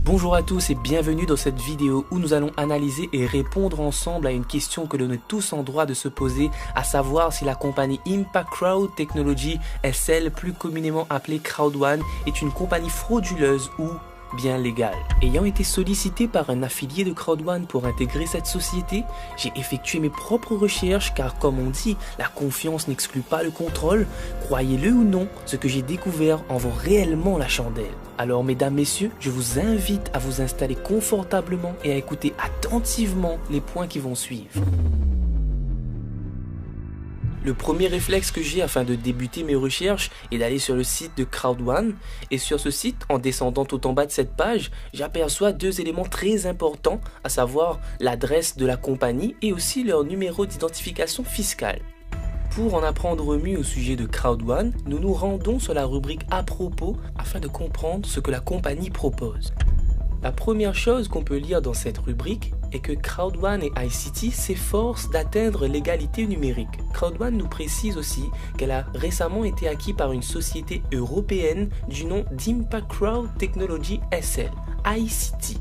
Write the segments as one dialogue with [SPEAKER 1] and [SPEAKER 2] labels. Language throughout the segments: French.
[SPEAKER 1] Bonjour à tous et bienvenue dans cette vidéo où nous allons analyser et répondre ensemble à une question que l'on est tous en droit de se poser, à savoir si la compagnie Impact Crowd Technology SL, plus communément appelée Crowd1, est une compagnie frauduleuse ou bien légale. Ayant été sollicité par un affilié de Crowd1 pour intégrer cette société, j'ai effectué mes propres recherches car comme on dit, la confiance n'exclut pas le contrôle. Croyez-le ou non, ce que j'ai découvert en vaut réellement la chandelle. Alors mesdames, messieurs, je vous invite à vous installer confortablement et à écouter attentivement les points qui vont suivre. Le premier réflexe que j'ai afin de débuter mes recherches est d'aller sur le site de Crowd1 et sur ce site, en descendant tout en bas de cette page, j'aperçois deux éléments très importants, à savoir l'adresse de la compagnie et aussi leur numéro d'identification fiscale. Pour en apprendre mieux au sujet de Crowd1, nous nous rendons sur la rubrique à propos afin de comprendre ce que la compagnie propose. La première chose qu'on peut lire dans cette rubrique est que Crowd1 et iCity s'efforcent d'atteindre l'égalité numérique. Crowd1 nous précise aussi qu'elle a récemment été acquise par une société européenne du nom d'Impact Crowd Technology SL, iCity.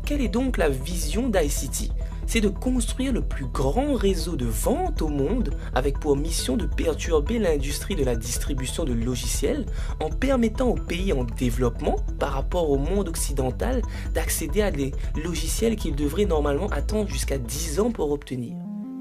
[SPEAKER 1] Quelle est donc la vision d'iCity ? C'est de construire le plus grand réseau de vente au monde avec pour mission de perturber l'industrie de la distribution de logiciels en permettant aux pays en développement par rapport au monde occidental d'accéder à des logiciels qu'ils devraient normalement attendre jusqu'à 10 ans pour obtenir.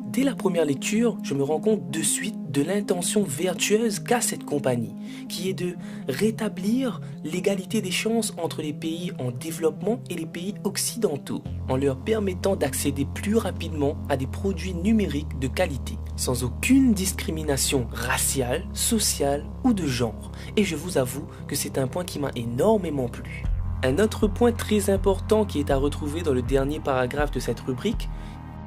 [SPEAKER 1] Dès la première lecture, je me rends compte de suite de l'intention vertueuse qu'a cette compagnie, qui est de rétablir l'égalité des chances entre les pays en développement et les pays occidentaux, en leur permettant d'accéder plus rapidement à des produits numériques de qualité, sans aucune discrimination raciale, sociale ou de genre. Et je vous avoue que c'est un point qui m'a énormément plu. Un autre point très important qui est à retrouver dans le dernier paragraphe de cette rubrique,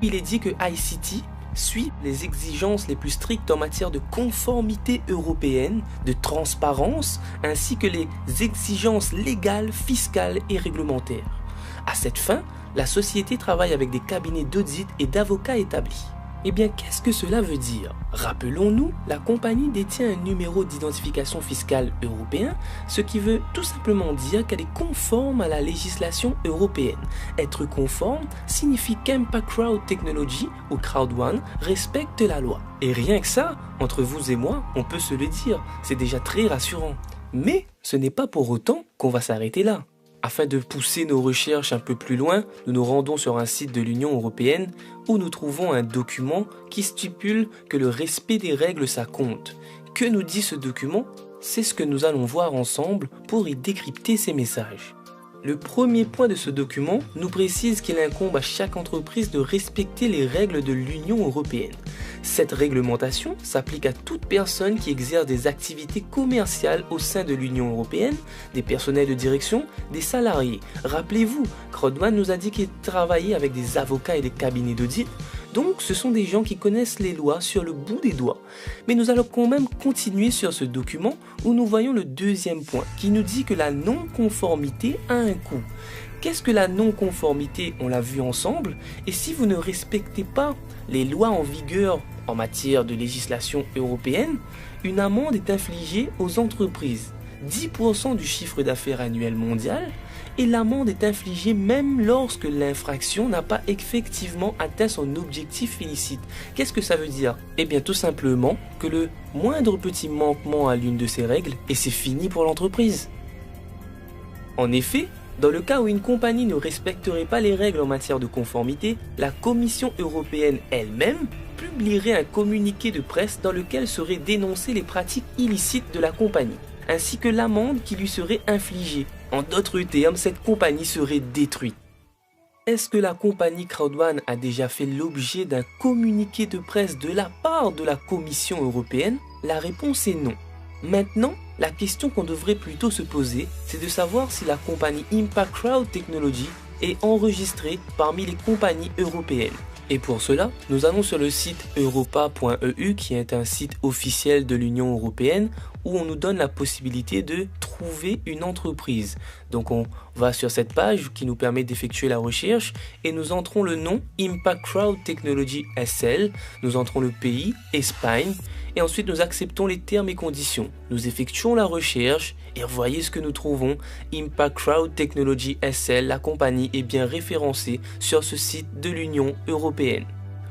[SPEAKER 1] il est dit que iCity suit les exigences les plus strictes en matière de conformité européenne, de transparence, ainsi que les exigences légales, fiscales et réglementaires. À cette fin, la société travaille avec des cabinets d'audit et d'avocats établis. Eh bien, qu'est-ce que cela veut dire? Rappelons-nous, la compagnie détient un numéro d'identification fiscale européen, ce qui veut tout simplement dire qu'elle est conforme à la législation européenne. Être conforme signifie qu'Impact Crowd Technology ou Crowd1 respecte la loi. Et rien que ça, entre vous et moi, on peut se le dire, c'est déjà très rassurant. Mais ce n'est pas pour autant qu'on va s'arrêter là. Afin de pousser nos recherches un peu plus loin, nous nous rendons sur un site de l'Union européenne où nous trouvons un document qui stipule que le respect des règles ça compte. Que nous dit ce document? C'est ce que nous allons voir ensemble pour y décrypter ces messages. Le premier point de ce document nous précise qu'il incombe à chaque entreprise de respecter les règles de l'Union européenne. Cette réglementation s'applique à toute personne qui exerce des activités commerciales au sein de l'Union européenne, des personnels de direction, des salariés. Rappelez-vous, Crowd1 nous a dit qu'il travaillait avec des avocats et des cabinets d'audit. Donc ce sont des gens qui connaissent les lois sur le bout des doigts. Mais nous allons quand même continuer sur ce document où nous voyons le deuxième point qui nous dit que la non-conformité a un coût. Qu'est-ce que la non-conformité? On l'a vu ensemble. Et si vous ne respectez pas les lois en vigueur en matière de législation européenne, une amende est infligée aux entreprises. 10% du chiffre d'affaires annuel mondial, et l'amende est infligée même lorsque l'infraction n'a pas effectivement atteint son objectif illicite. Qu'est-ce que ça veut dire? Eh bien tout simplement que le moindre petit manquement à l'une de ces règles et c'est fini pour l'entreprise. En effet, dans le cas où une compagnie ne respecterait pas les règles en matière de conformité, la Commission européenne elle-même publierait un communiqué de presse dans lequel seraient dénoncées les pratiques illicites de la compagnie, ainsi que l'amende qui lui serait infligée. En d'autres termes, cette compagnie serait détruite. Est-ce que la compagnie Crowd1 a déjà fait l'objet d'un communiqué de presse de la part de la Commission européenne? La réponse est non. Maintenant, la question qu'on devrait plutôt se poser, c'est de savoir si la compagnie Impact Crowd Technology est enregistrée parmi les compagnies européennes. Et pour cela, nous allons sur le site europa.eu qui est un site officiel de l'Union européenne où on nous donne la possibilité de trouver une entreprise. Donc on va sur cette page qui nous permet d'effectuer la recherche et nous entrons le nom Impact Crowd Technology SL, nous entrons le pays, Espagne, et ensuite nous acceptons les termes et conditions. Nous effectuons la recherche et voyez ce que nous trouvons. Impact Crowd Technology SL, la compagnie est bien référencée sur ce site de l'Union européenne.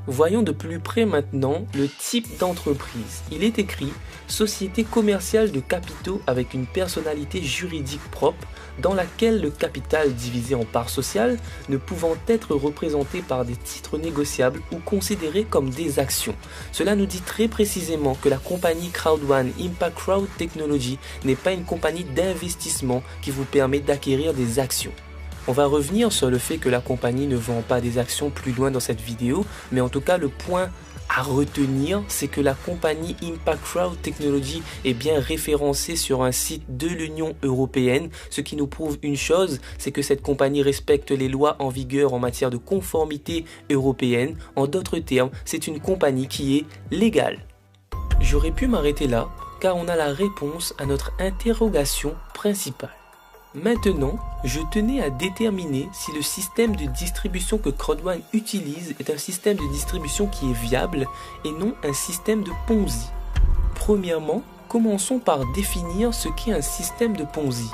[SPEAKER 1] Voyons de plus près maintenant le type d'entreprise. Il est écrit « Société commerciale de capitaux avec une personnalité juridique propre dans laquelle le capital divisé en parts sociales ne pouvant être représenté par des titres négociables ou considérés comme des actions ». Cela nous dit très précisément que la compagnie Crowd1 Impact Crowd Technology n'est pas une compagnie d'investissement qui vous permet d'acquérir des actions. On va revenir sur le fait que la compagnie ne vend pas des actions plus loin dans cette vidéo, mais en tout cas le point à retenir, c'est que la compagnie Impact Crowd Technology est bien référencée sur un site de l'Union européenne, ce qui nous prouve une chose, c'est que cette compagnie respecte les lois en vigueur en matière de conformité européenne. En d'autres termes, c'est une compagnie qui est légale. J'aurais pu m'arrêter là, car on a la réponse à notre interrogation principale. Maintenant, je tenais à déterminer si le système de distribution que Crowd1 utilise est un système de distribution qui est viable et non un système de Ponzi. Premièrement, commençons par définir ce qu'est un système de Ponzi.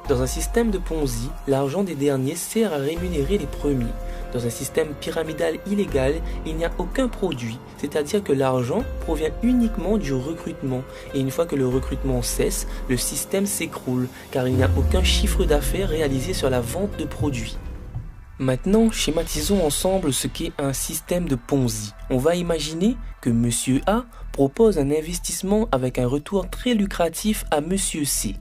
[SPEAKER 1] Dans un système de Ponzi, l'argent des derniers sert à rémunérer les premiers. Dans un système pyramidal illégal, il n'y a aucun produit, c'est-à-dire que l'argent provient uniquement du recrutement. Et une fois que le recrutement cesse, le système s'écroule, car il n'y a aucun chiffre d'affaires réalisé sur la vente de produits. Maintenant, schématisons ensemble ce qu'est un système de Ponzi. On va imaginer que Monsieur A propose un investissement avec un retour très lucratif à Monsieur C.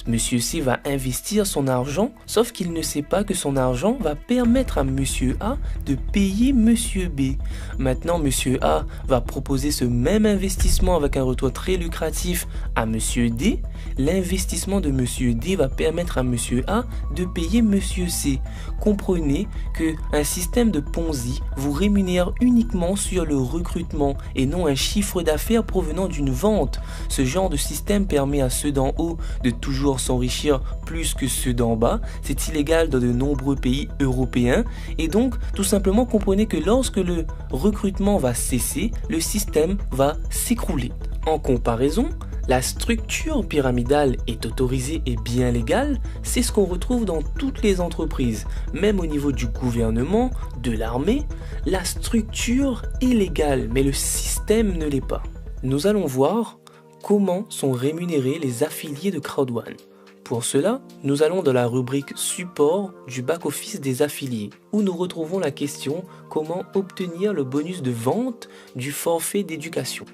[SPEAKER 1] Monsieur C va investir son argent, sauf qu'il ne sait pas que son argent va permettre à Monsieur A de payer Monsieur B. Maintenant, Monsieur A va proposer ce même investissement avec un retour très lucratif à Monsieur D. L'investissement de Monsieur D va permettre à Monsieur A de payer Monsieur C. Comprenez qu'un système de Ponzi vous rémunère uniquement sur le recrutement et non un chiffre d'affaires provenant d'une vente. Ce genre de système permet à ceux d'en haut de toujours s'enrichir plus que ceux d'en bas. C'est illégal dans de nombreux pays européens et donc tout simplement comprenez que lorsque le recrutement va cesser, le système va s'écrouler. En comparaison, la structure pyramidale est autorisée et bien légale, c'est ce qu'on retrouve dans toutes les entreprises, même au niveau du gouvernement, de l'armée, la structure est légale mais le système ne l'est pas. Nous allons voir comment sont rémunérés les affiliés de Crowd1. Pour cela, nous allons dans la rubrique support du back-office des affiliés, où nous retrouvons la question comment obtenir le bonus de vente du forfait d'éducation.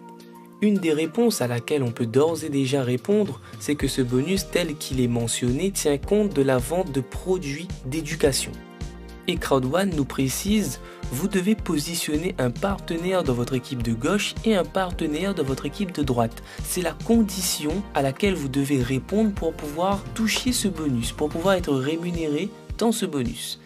[SPEAKER 1] Une des réponses à laquelle on peut d'ores et déjà répondre, c'est que ce bonus tel qu'il est mentionné tient compte de la vente de produits d'éducation. Et Crowd1 nous précise, vous devez positionner un partenaire dans votre équipe de gauche et un partenaire dans votre équipe de droite. C'est la condition à laquelle vous devez répondre pour pouvoir toucher ce bonus, pour pouvoir être rémunéré dans ce bonus.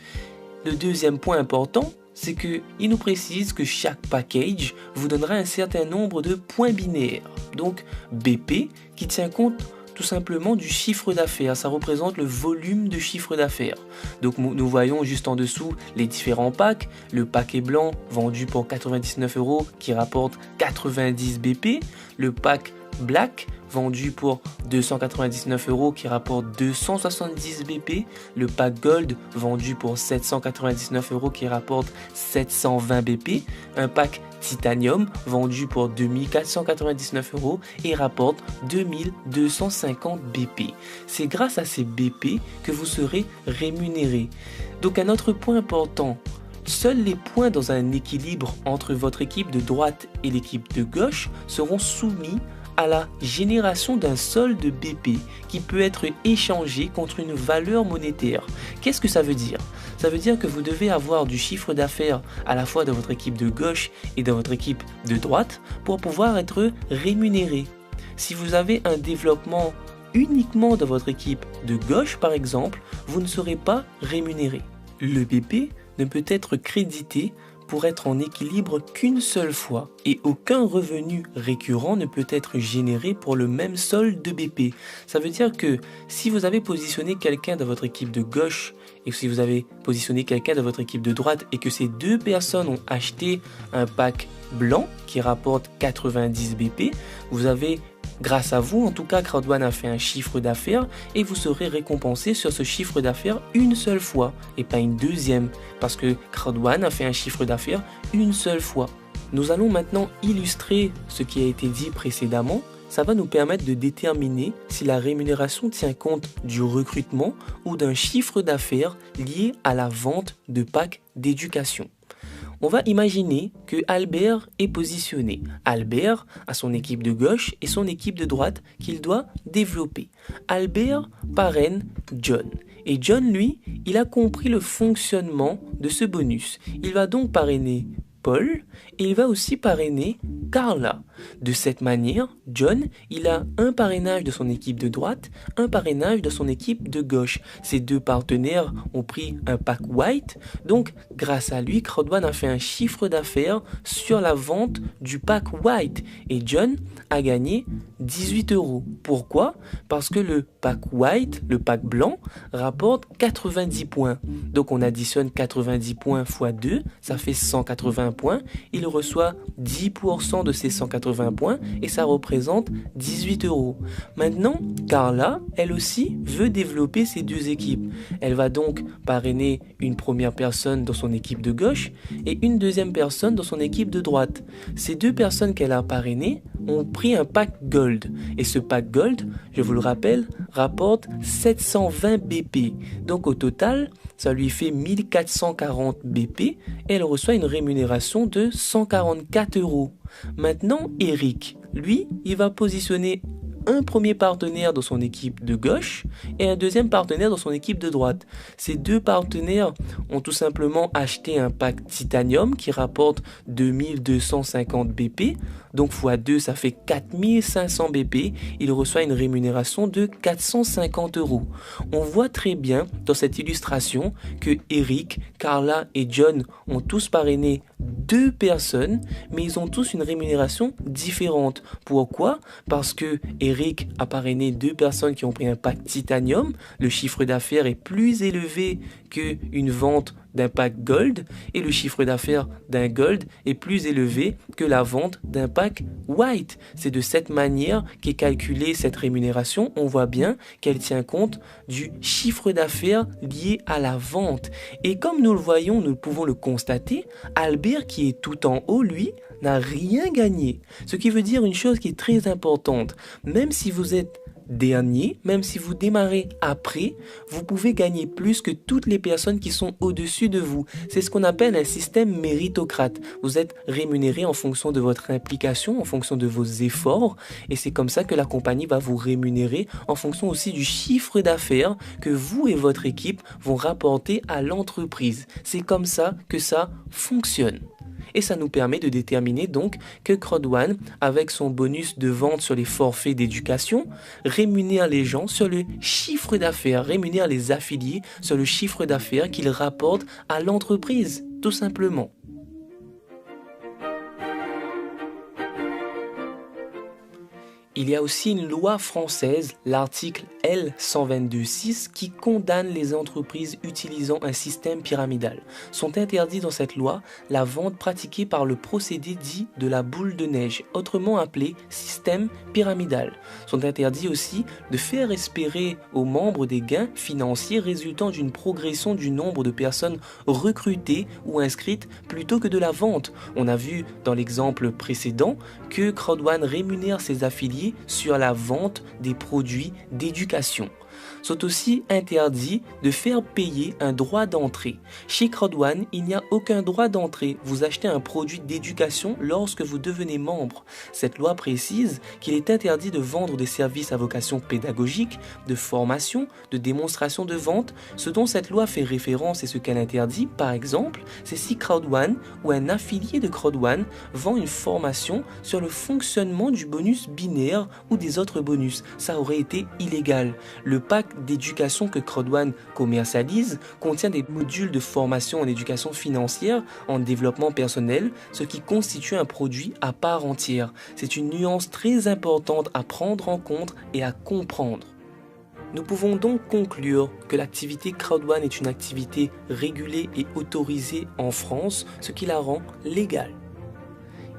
[SPEAKER 1] Le deuxième point important, c'est qu'il nous précise que chaque package vous donnera un certain nombre de points binaires. Donc BP qui tient compte tout simplement du chiffre d'affaires, ça représente le volume de chiffre d'affaires. Donc nous voyons juste en dessous les différents packs, le paquet blanc vendu pour 99 € qui rapporte 90 BP, le pack black vendu pour 299 € qui rapporte 270 BP, le pack gold vendu pour 799 € qui rapporte 720 BP, un pack titanium vendu pour 2499 € et rapporte 2250 BP. C'est grâce à ces BP que vous serez rémunéré. Donc un autre point important, seuls les points dans un équilibre entre votre équipe de droite et l'équipe de gauche seront soumis à la génération d'un solde BP qui peut être échangé contre une valeur monétaire. Qu'est-ce que ça veut dire? Ça veut dire que vous devez avoir du chiffre d'affaires à la fois dans votre équipe de gauche et dans votre équipe de droite pour pouvoir être rémunéré. Si vous avez un développement uniquement dans votre équipe de gauche par exemple, vous ne serez pas rémunéré. Le BP ne peut être crédité pour être en équilibre qu'une seule fois et aucun revenu récurrent ne peut être généré pour le même solde de BP. Ça veut dire que si vous avez positionné quelqu'un dans votre équipe de gauche et si vous avez positionné quelqu'un dans votre équipe de droite et que ces deux personnes ont acheté un pack blanc qui rapporte 90 BP, vous avez, grâce à vous, en tout cas, Crowd1 a fait un chiffre d'affaires et vous serez récompensé sur ce chiffre d'affaires une seule fois et pas une deuxième parce que Crowd1 a fait un chiffre d'affaires une seule fois. Nous allons maintenant illustrer ce qui a été dit précédemment. Ça va nous permettre de déterminer si la rémunération tient compte du recrutement ou d'un chiffre d'affaires lié à la vente de packs d'éducation. On va imaginer que Albert est positionné. Albert a son équipe de gauche et son équipe de droite qu'il doit développer. Albert parraine John. Et John, lui, il a compris le fonctionnement de ce bonus. Il va donc parrainer Paul et il va aussi parrainer Carla. De cette manière, John, il a un parrainage de son équipe de droite, un parrainage de son équipe de gauche. Ces deux partenaires ont pris un pack white, donc grâce à lui, Crowd1 a fait un chiffre d'affaires sur la vente du pack white et John a gagné 18 €. Pourquoi? Parce que le pack white, le pack blanc, rapporte 90 points. Donc on additionne 90 points x 2, ça fait 180 points. Il reçoit 10% de ces 180 points et ça représente 18 €. Maintenant, Carla, elle aussi, veut développer ces deux équipes. Elle va donc parrainer une première personne dans son équipe de gauche et une deuxième personne dans son équipe de droite. Ces deux personnes qu'elle a parrainées ont pris un pack gold. Et ce pack gold, je vous le rappelle, rapporte 720 BP. Donc au total, ça lui fait 1440 BP et elle reçoit une rémunération de 144 €. Maintenant, Eric, lui, il va positionner un premier partenaire dans son équipe de gauche et un deuxième partenaire dans son équipe de droite. Ces deux partenaires ont tout simplement acheté un pack titanium qui rapporte 2250 BP. Donc x2, ça fait 4500 BP. Il reçoit une rémunération de 450 €. On voit très bien dans cette illustration que Eric, Carla et John ont tous parrainé deux personnes, mais ils ont tous une rémunération différente. Pourquoi? Parce que Eric a parrainé deux personnes qui ont pris un pack titanium. Le chiffre d'affaires est plus élevé qu'une vente d'un pack gold et le chiffre d'affaires d'un gold est plus élevé que la vente d'un pack white. C'est de cette manière qu'est calculée cette rémunération. On voit bien qu'elle tient compte du chiffre d'affaires lié à la vente. Et comme nous le voyons, nous pouvons le constater, Albert qui est tout en haut, lui, n'a rien gagné. Ce qui veut dire une chose qui est très importante. Même si vous êtes dernier, même si vous démarrez après, vous pouvez gagner plus que toutes les personnes qui sont au-dessus de vous. C'est ce qu'on appelle un système méritocrate. Vous êtes rémunéré en fonction de votre implication, en fonction de vos efforts, et c'est comme ça que la compagnie va vous rémunérer en fonction aussi du chiffre d'affaires que vous et votre équipe vont rapporter à l'entreprise. C'est comme ça que ça fonctionne. Et ça nous permet de déterminer donc que Crowd1, avec son bonus de vente sur les forfaits d'éducation, rémunère les gens sur le chiffre d'affaires, rémunère les affiliés sur le chiffre d'affaires qu'ils rapportent à l'entreprise, tout simplement. Il y a aussi une loi française, l'article L122.6, qui condamne les entreprises utilisant un système pyramidal. Sont interdits dans cette loi la vente pratiquée par le procédé dit de la boule de neige, autrement appelé système pyramidal. Sont interdits aussi de faire espérer aux membres des gains financiers résultant d'une progression du nombre de personnes recrutées ou inscrites plutôt que de la vente. On a vu dans l'exemple précédent que Crowd1 rémunère ses affiliés sur la vente des produits d'éducation. Sont aussi interdits de faire payer un droit d'entrée. Chez Crowd1, il n'y a aucun droit d'entrée. Vous achetez un produit d'éducation lorsque vous devenez membre. Cette loi précise qu'il est interdit de vendre des services à vocation pédagogique, de formation, de démonstration de vente. Ce dont cette loi fait référence et ce qu'elle interdit, par exemple, c'est si Crowd1 ou un affilié de Crowd1 vend une formation sur le fonctionnement du bonus binaire ou des autres bonus. Ça aurait été illégal. Le pack d'éducation que Crowd1 commercialise contient des modules de formation en éducation financière, en développement personnel, ce qui constitue un produit à part entière. C'est une nuance très importante à prendre en compte et à comprendre. Nous pouvons donc conclure que l'activité Crowd1 est une activité régulée et autorisée en France, ce qui la rend légale.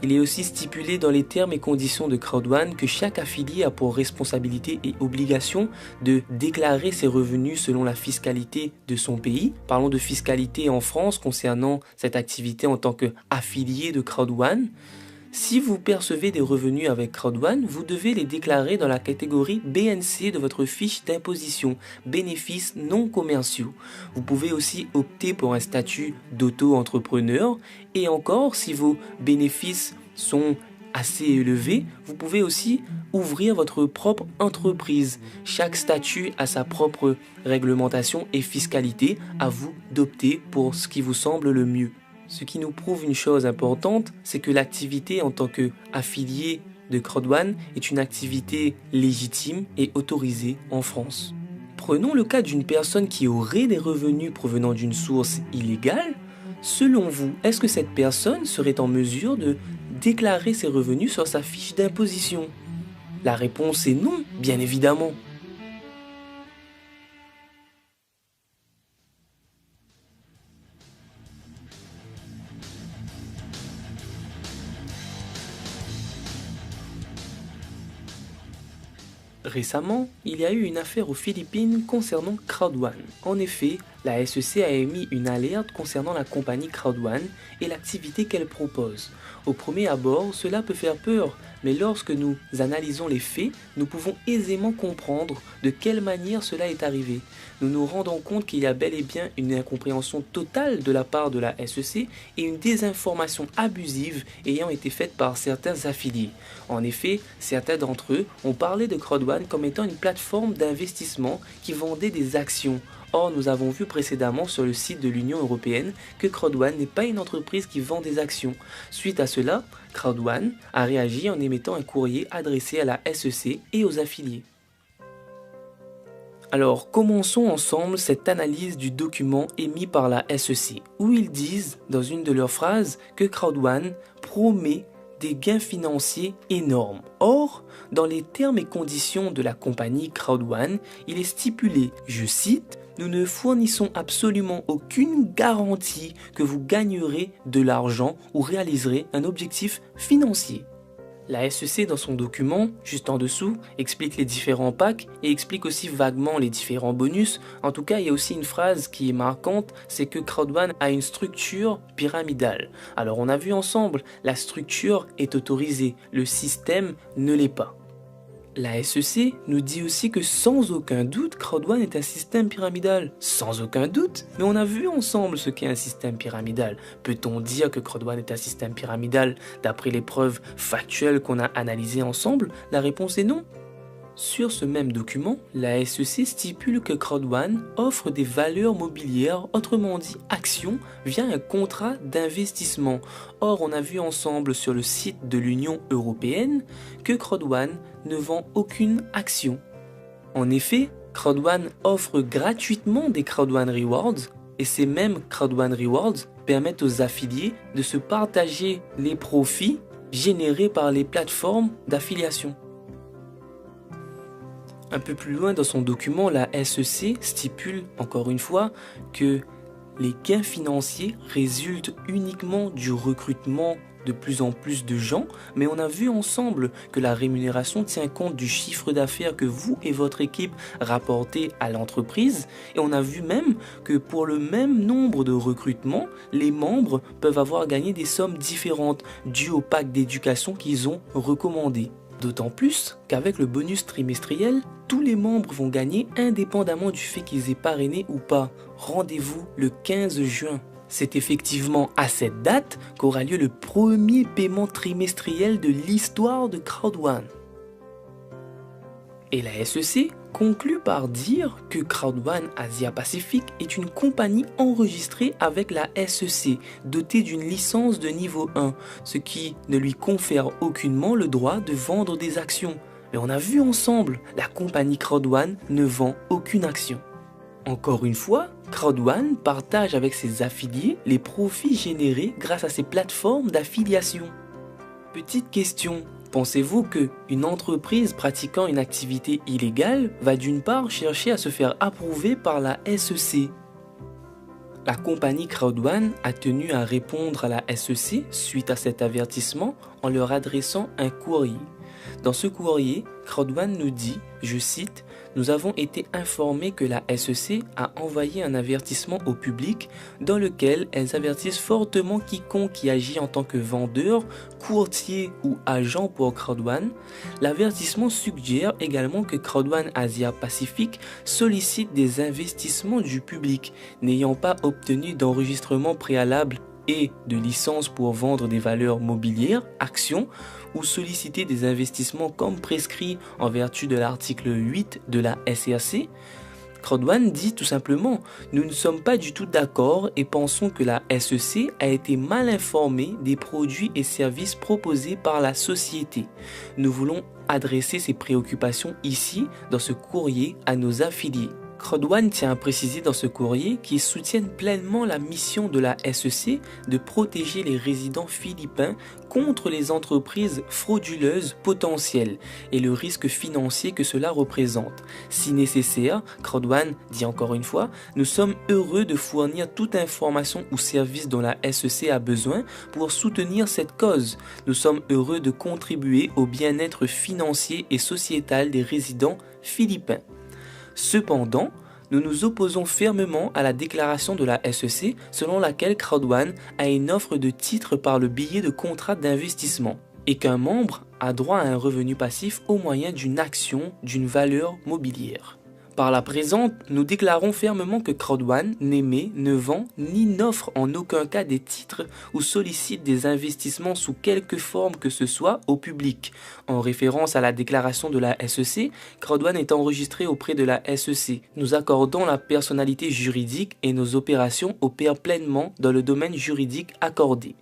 [SPEAKER 1] Il est aussi stipulé dans les termes et conditions de Crowd1 que chaque affilié a pour responsabilité et obligation de déclarer ses revenus selon la fiscalité de son pays. Parlons de fiscalité en France concernant cette activité en tant qu'affilié de Crowd1. Si vous percevez des revenus avec Crowd1, vous devez les déclarer dans la catégorie BNC de votre fiche d'imposition, bénéfices non commerciaux. Vous pouvez aussi opter pour un statut d'auto-entrepreneur et encore, si vos bénéfices sont assez élevés, vous pouvez aussi ouvrir votre propre entreprise. Chaque statut a sa propre réglementation et fiscalité, à vous d'opter pour ce qui vous semble le mieux. Ce qui nous prouve une chose importante, c'est que l'activité en tant qu'affilié de Crowd1 est une activité légitime et autorisée en France. Prenons le cas d'une personne qui aurait des revenus provenant d'une source illégale. Selon vous, est-ce que cette personne serait en mesure de déclarer ses revenus sur sa fiche d'imposition? La réponse est non, bien évidemment. Récemment, il y a eu une affaire aux Philippines concernant Crowd1. En effet, la SEC a émis une alerte concernant la compagnie Crowd1 et l'activité qu'elle propose. Au premier abord, cela peut faire peur, mais lorsque nous analysons les faits, nous pouvons aisément comprendre de quelle manière cela est arrivé. Nous nous rendons compte qu'il y a bel et bien une incompréhension totale de la part de la SEC et une désinformation abusive ayant été faite par certains affiliés. En effet, certains d'entre eux ont parlé de Crowd1 comme étant une plateforme d'investissement qui vendait des actions. Or, nous avons vu précédemment sur le site de l'Union européenne que Crowd1 n'est pas une entreprise qui vend des actions. Suite à cela, Crowd1 a réagi en émettant un courrier adressé à la SEC et aux affiliés. Alors, commençons ensemble cette analyse du document émis par la SEC, où ils disent, dans une de leurs phrases, que Crowd1 promet des gains financiers énormes. Or, dans les termes et conditions de la compagnie Crowd1, il est stipulé, je cite, « Nous ne fournissons absolument aucune garantie que vous gagnerez de l'argent ou réaliserez un objectif financier. » La SEC, dans son document, juste en dessous, explique les différents packs et explique aussi vaguement les différents bonus. En tout cas, il y a aussi une phrase qui est marquante, c'est que Crowd1 a une structure pyramidale. Alors on a vu ensemble, la structure est autorisée, le système ne l'est pas. La SEC nous dit aussi que sans aucun doute, Crowd1 est un système pyramidal. Sans aucun doute. Mais on a vu ensemble ce qu'est un système pyramidal. Peut-on dire que Crowd1 est un système pyramidal d'après les preuves factuelles qu'on a analysées ensemble? La réponse est non. Sur ce même document, la SEC stipule que Crowd1 offre des valeurs mobilières, autrement dit actions, via un contrat d'investissement. Or, on a vu ensemble sur le site de l'Union européenne que Crowd1 ne vend aucune action. En effet, Crowd1 offre gratuitement des Crowd1 Rewards et ces mêmes Crowd1 Rewards permettent aux affiliés de se partager les profits générés par les plateformes d'affiliation. Un peu plus loin dans son document, la SEC stipule encore une fois que les gains financiers résultent uniquement du recrutement de plus en plus de gens, mais on a vu ensemble que la rémunération tient compte du chiffre d'affaires que vous et votre équipe rapportez à l'entreprise, et on a vu même que pour le même nombre de recrutements, les membres peuvent avoir gagné des sommes différentes dues au pack d'éducation qu'ils ont recommandé. D'autant plus qu'avec le bonus trimestriel, tous les membres vont gagner indépendamment du fait qu'ils aient parrainé ou pas. Rendez-vous le 15 juin. C'est effectivement à cette date qu'aura lieu le premier paiement trimestriel de l'histoire de Crowd1. Et la SEC conclut par dire que Crowd1 Asia Pacific est une compagnie enregistrée avec la SEC, dotée d'une licence de niveau 1, ce qui ne lui confère aucunement le droit de vendre des actions. Mais on a vu ensemble, la compagnie Crowd1 ne vend aucune action. Encore une fois, Crowd1 partage avec ses affiliés les profits générés grâce à ses plateformes d'affiliation. Petite question, pensez-vous qu'une entreprise pratiquant une activité illégale va d'une part chercher à se faire approuver par la SEC? La compagnie Crowd1 a tenu à répondre à la SEC suite à cet avertissement en leur adressant un courrier. Dans ce courrier, Crowd1 nous dit, je cite, « Nous avons été informés que la SEC a envoyé un avertissement au public dans lequel elles avertissent fortement quiconque qui agit en tant que vendeur, courtier ou agent pour Crowd1. L'avertissement suggère également que Crowd1 Asia Pacific sollicite des investissements du public, n'ayant pas obtenu d'enregistrement préalable et de licence pour vendre des valeurs mobilières, actions, ou solliciter des investissements comme prescrit en vertu de l'article 8 de la SRC. Crowd1 dit tout simplement « Nous ne sommes pas du tout d'accord et pensons que la SEC a été mal informée des produits et services proposés par la société. Nous voulons adresser ces préoccupations ici, dans ce courrier, à nos affiliés. » Crowd1 tient à préciser dans ce courrier qu'ils soutiennent pleinement la mission de la SEC de protéger les résidents philippins contre les entreprises frauduleuses potentielles et le risque financier que cela représente. Si nécessaire, Crowd1 dit encore une fois, nous sommes heureux de fournir toute information ou service dont la SEC a besoin pour soutenir cette cause. Nous sommes heureux de contribuer au bien-être financier et sociétal des résidents philippins. Cependant, nous nous opposons fermement à la déclaration de la SEC selon laquelle Crowd1 a une offre de titre par le biais de contrats d'investissement et qu'un membre a droit à un revenu passif au moyen d'une action d'une valeur mobilière. Par la présente, nous déclarons fermement que Crowd1 n'émet, ne vend ni n'offre en aucun cas des titres ou sollicite des investissements sous quelque forme que ce soit au public. En référence à la déclaration de la SEC, Crowd1 est enregistré auprès de la SEC. Nous accordons la personnalité juridique et nos opérations opèrent pleinement dans le domaine juridique accordé.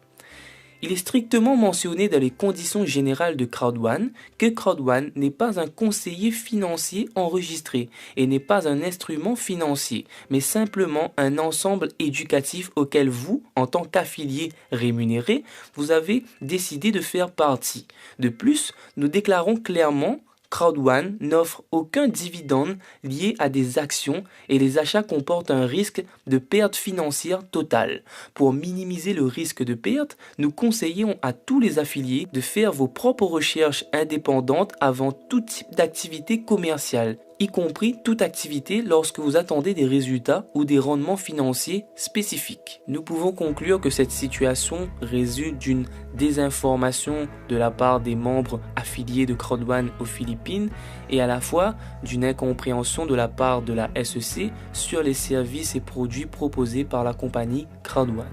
[SPEAKER 1] Il est strictement mentionné dans les conditions générales de Crowd1 que Crowd1 n'est pas un conseiller financier enregistré et n'est pas un instrument financier, mais simplement un ensemble éducatif auquel vous, en tant qu'affilié rémunéré, vous avez décidé de faire partie. De plus, nous déclarons clairement Crowd1 n'offre aucun dividende lié à des actions et les achats comportent un risque de perte financière totale. Pour minimiser le risque de perte, nous conseillons à tous les affiliés de faire vos propres recherches indépendantes avant tout type d'activité commerciale, y compris toute activité lorsque vous attendez des résultats ou des rendements financiers spécifiques. Nous pouvons conclure que cette situation résulte d'une désinformation de la part des membres affiliés de Crowd1 aux Philippines et à la fois d'une incompréhension de la part de la SEC sur les services et produits proposés par la compagnie Crowd1.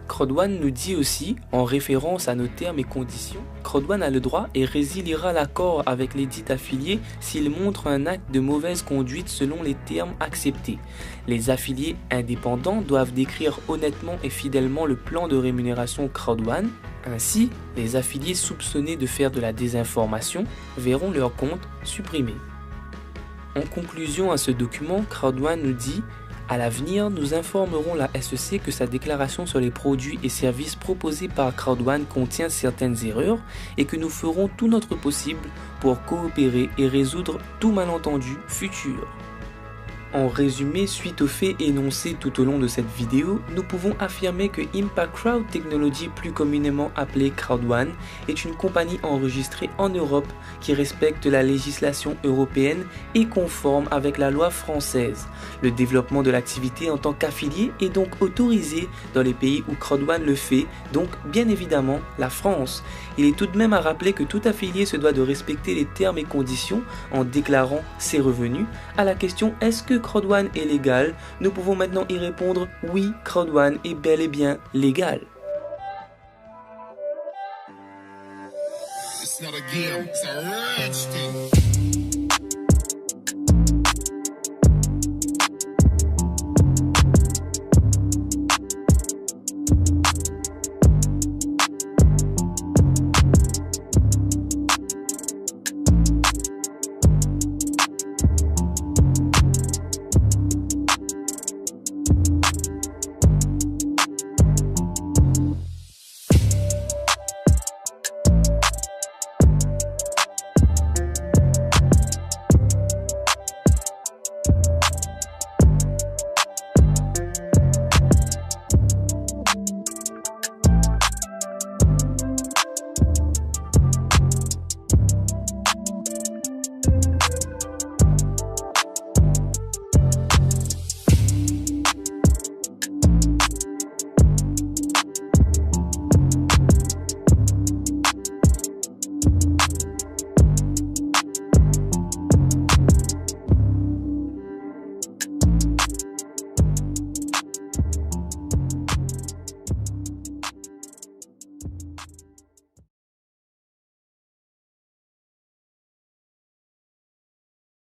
[SPEAKER 1] Crowd1 nous dit aussi, en référence à nos termes et conditions, Crowd1 a le droit et résiliera l'accord avec les dits affiliés s'il montre un acte de mauvaise conduite selon les termes acceptés. Les affiliés indépendants doivent décrire honnêtement et fidèlement le plan de rémunération Crowd1. Ainsi, les affiliés soupçonnés de faire de la désinformation verront leur compte supprimé. En conclusion à ce document, Crowd1 nous dit: à l'avenir, nous informerons la SEC que sa déclaration sur les produits et services proposés par Crowd1 contient certaines erreurs et que nous ferons tout notre possible pour coopérer et résoudre tout malentendu futur. En résumé, suite aux faits énoncés tout au long de cette vidéo, nous pouvons affirmer que Impact Crowd Technology, plus communément appelée Crowd1, est une compagnie enregistrée en Europe qui respecte la législation européenne et conforme avec la loi française. Le développement de l'activité en tant qu'affilié est donc autorisé dans les pays où Crowd1 le fait, donc bien évidemment la France. Il est tout de même à rappeler que tout affilié se doit de respecter les termes et conditions en déclarant ses revenus. À la question est-ce que Crowd1 est légal, nous pouvons maintenant y répondre oui, Crowd1 est bel et bien légal. It's not a game, it's a rich thing.